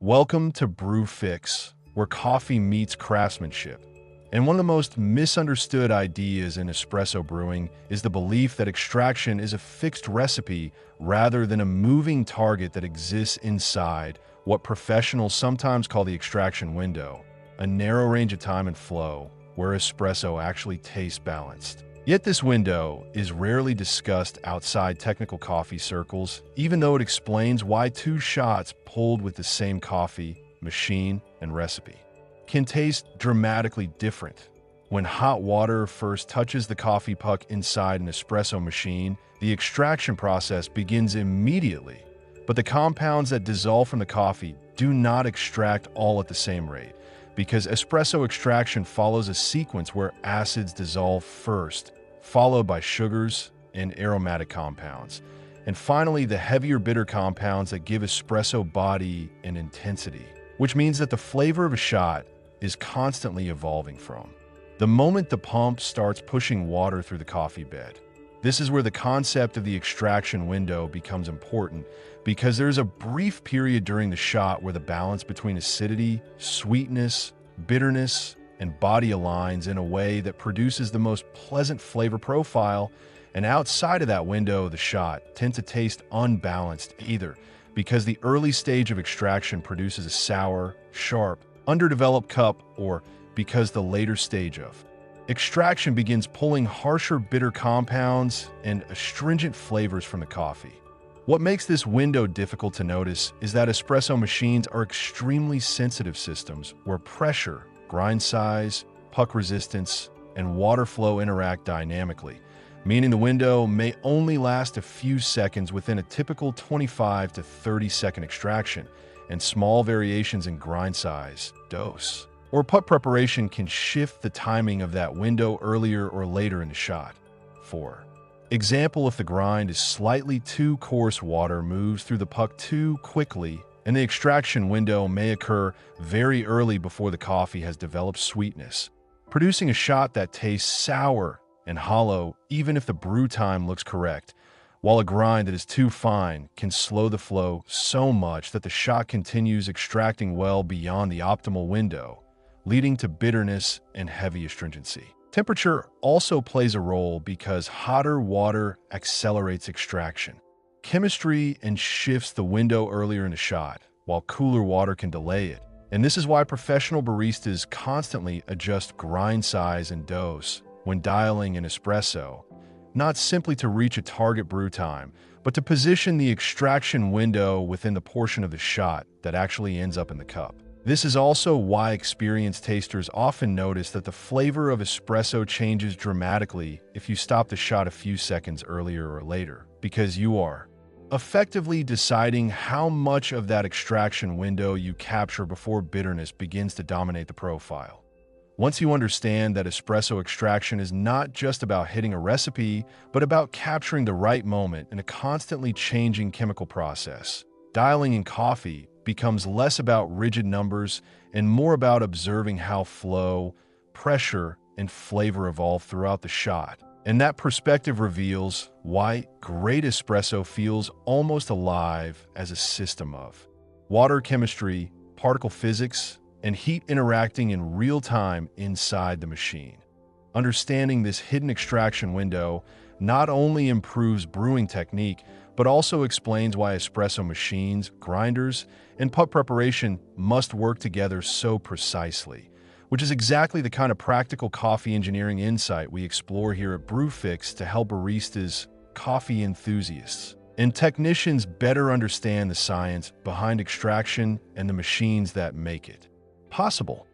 Welcome to BrewFix, where coffee meets craftsmanship. And one of the most misunderstood ideas in espresso brewing is the belief that extraction is a fixed recipe rather than a moving target that exists inside what professionals sometimes call the extraction window, a narrow range of time and flow where espresso actually tastes balanced. Yet this window is rarely discussed outside technical coffee circles, even though it explains why two shots pulled with the same coffee, machine, and recipe can taste dramatically different. When hot water first touches the coffee puck inside an espresso machine, the extraction process begins immediately, but the compounds that dissolve from the coffee do not extract all at the same rate, because espresso extraction follows a sequence where acids dissolve first, followed by sugars and aromatic compounds, and finally the heavier bitter compounds that give espresso body and intensity, which means that the flavor of a shot is constantly evolving from the moment the pump starts pushing water through the coffee bed. This is where the concept of the extraction window becomes important, because there's a brief period during the shot where the balance between acidity, sweetness, bitterness, and body aligns in a way that produces the most pleasant flavor profile, and outside of that window, the shot tends to taste unbalanced either because the early stage of extraction produces a sour, sharp, underdeveloped cup, or because the later stage of extraction begins pulling harsher bitter compounds and astringent flavors from the coffee. What makes this window difficult to notice is that espresso machines are extremely sensitive systems where pressure, grind size, puck resistance, and water flow interact dynamically, meaning the window may only last a few seconds within a typical 25 to 30 second extraction, and small variations in grind size, dose, or puck preparation can shift the timing of that window earlier or later in the shot. For example, if the grind is slightly too coarse, water moves through the puck too quickly, and the extraction window may occur very early before the coffee has developed sweetness, producing a shot that tastes sour and hollow even if the brew time looks correct, while a grind that is too fine can slow the flow so much that the shot continues extracting well beyond the optimal window, leading to bitterness and heavy astringency. Temperature also plays a role because hotter water accelerates extraction chemistry and shifts the window earlier in the shot, while cooler water can delay it. And this is why professional baristas constantly adjust grind size and dose when dialing an espresso, not simply to reach a target brew time, but to position the extraction window within the portion of the shot that actually ends up in the cup. This is also why experienced tasters often notice that the flavor of espresso changes dramatically if you stop the shot a few seconds earlier or later, because you are effectively deciding how much of that extraction window you capture before bitterness begins to dominate the profile. Once you understand that espresso extraction is not just about hitting a recipe, but about capturing the right moment in a constantly changing chemical process, dialing in coffee becomes less about rigid numbers and more about observing how flow, pressure, and flavor evolve throughout the shot. And that perspective reveals why great espresso feels almost alive as a system of water chemistry, particle physics, and heat interacting in real time inside the machine. Understanding this hidden extraction window not only improves brewing technique, but also explains why espresso machines, grinders, and puck preparation must work together so precisely, which is exactly the kind of practical coffee engineering insight we explore here at BrewFix to help baristas, coffee enthusiasts, and technicians better understand the science behind extraction and the machines that make it possible.